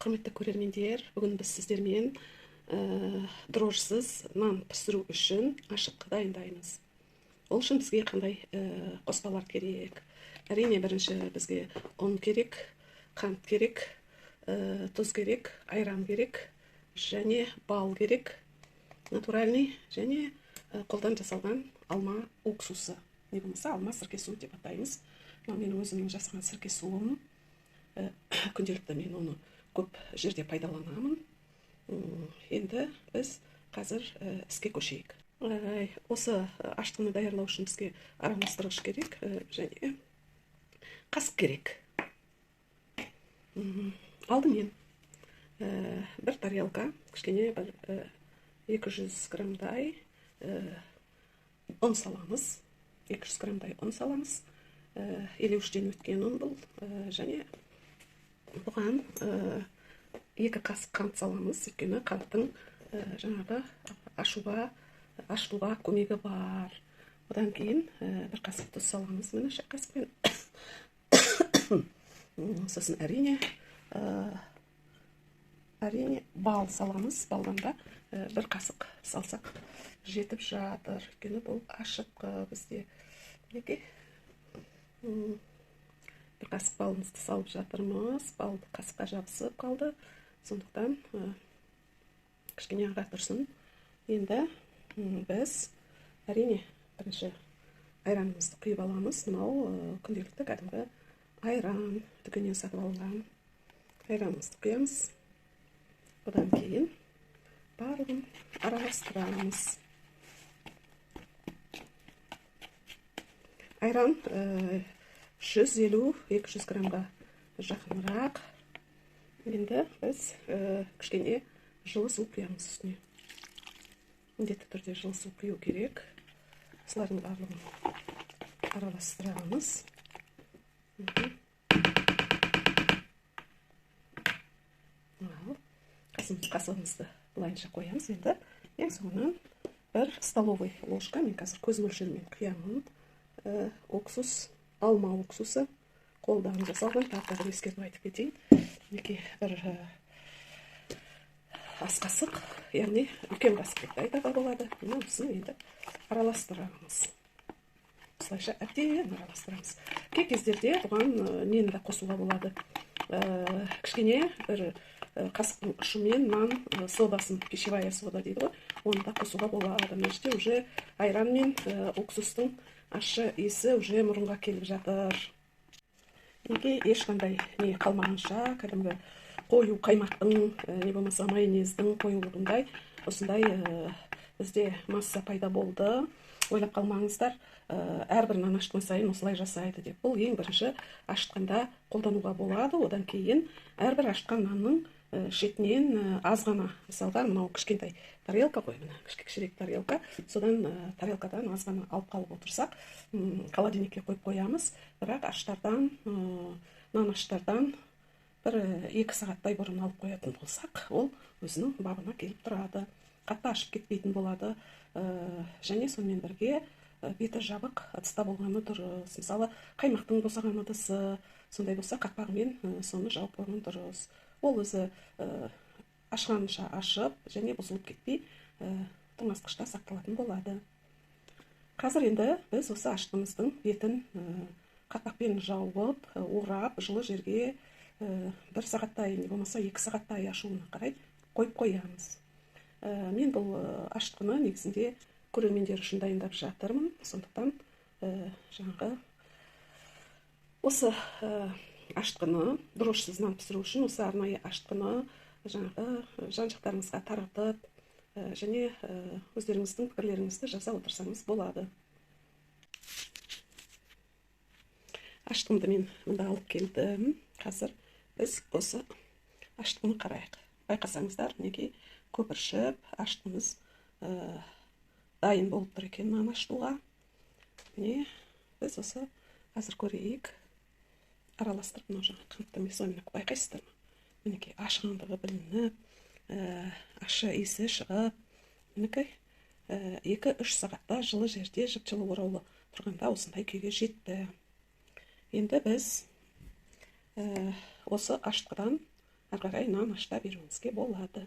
Құрметті көрермендер, бүгін біз сіздермен дрожсыз нан пісіру үшін ашық дайындаймыз. Ол үшін бізге қандай қоспалар керек? Әрине, бірінші бізге ұн керек, қант керек, тұз керек, айран керек, және бал керек, натуральный, және қолдан жасалған алма уксусы. Не болмаса алма сірке суы деп атаймыз. Мен өзімнің жасаған сірке суым. Күнделікті мен оны көп жерде пайдаланамын. Енді біз қазір іске көшейік. Осы аштығыны даярлау үшін бізге араластырғыш керек, және қасық керек. Алдымен бір тарелка, кішкене бір 200 граммдай ұн саламыз. 200 граммдай ұн саламыз. Елеуіштен өткен ұн бұл, және бұған 2 қасық қант саламыз, өйткені қанттың жаңағы ашуға көмегі бар. Одан кейін 1 қасық тұз саламыз, міне шай қасықпен. Сосын әрине бал саламыз. Балдан да 1 қасық салсақ жетіп жатыр, өйткені бұл ашық бізде. Неге 1 қасық балымызды салып жатырмыз. Бал қасыққа жабысып қалды. Сондықтан кішкене аға тұрсын. Енді біз әрине бірінші айранымызды құйып аламыз. Мынау күнделікті кәдімгі айран, дүкеннен сатып алынған айранымызды құямыз. Одан кейін барлығын араластырамыз. Айран 150-200 граммға жақынырақ. Енді біз кішкене жылы су құямыз үстіне. Міндетті түрде жылы су құю керек. Осылардың барлығын араластырамыз. Қасығымызды былайынша қоямыз. Енді ең соңынан 1 столовый ложка, мен қазір көз мөлшерімен құямын, уксус, алма уксусы, қолдан жасалған. Тағы ескертіп айтып кетейін. Неге 1 ас қасық, яғни үлкен қасық деп айтуға болады. Осыны енді араластырамыз. Осылайша әбден араластырамыз. Кей кездерде бұған нені де қосуға болады. Кішкене 1 қасықтың ұшымен нан содасын, пищевая сода дейді ғой, оны да қосуға болады. Мына жерде уже айран мен уксустың ащы иісі уже мұрынға келіп жатыр. Неге ешқандай не қалмағанша, кәдімгі қою қаймақтың, не болмаса майонездің қоюлығындай осындай бізде масса пайда болды. Ойлап қалмаңыздар, әрбір нан ашытқан сайын осылай жасайды деп. Бұл ең бірінші ашытқанда қолдануға болады. Одан кейін әрбір ашытқан нанның шетінен аз ғана, мысалға мынау кішкентай тарелка қой, мына кішірек тарелка, содан тарелкадан аз ғана алып қалып отырсақ, холодильникке қойып қоямыз. Бірақ нан аштардан 1-2 сағаттай бұрын алып қоятын болсақ, ол өзінің бабына келіп тұрады. Қатты ашып кетпейтін болады. Және сонымен бірге беті жабық ыдыста болғаны дұрыс. Мысалы, қаймақтың босаған ыдысы сондай болса, қақпағымен соны жауып қойған дұрыс. Ол өзі ашқанша ашып, және бұзылып кетпей тоңазытқышта сақталатын болады. Қазір енді біз осы ашытқымыздың бетін қақпақпен жауып, орап, жылы жерге 1 сағаттай, не болмаса 2 сағаттай ашуына қарай қойып қоямыз. Мен бұл ашытқыны негізінде көрермендер үшін дайындап жатырмын. Сондықтан жаңағы осы ашытқыны дрожсыз нан пісіру үшін осы арнайы ашытқыны жаңағы жан-жақтарыңызға таратып, және өздеріңіздің пікірлеріңізді жаза отырсаңыз болады. Ашытқымды мен мұнда алып келдім. Қазір біз осы ашытқыны қарайық. Байқасаңыздар, неге көпіршіп ашытқымыз дайын болып тұр екен нан ашытуға. Міне біз осы қазір көрейік. Араластырып, мынау жаңа қантты месоймын, байқайсыздар ма? Мінекей ашығандығы білініп, ащы иісі шығып, мінекей 2-3 сағатта жылы жерде жып-жылы ораулы тұрғанда осындай күйге жетті. Енді біз осы ашытқыдан ары қарай нан ашыта беруіңізге болады.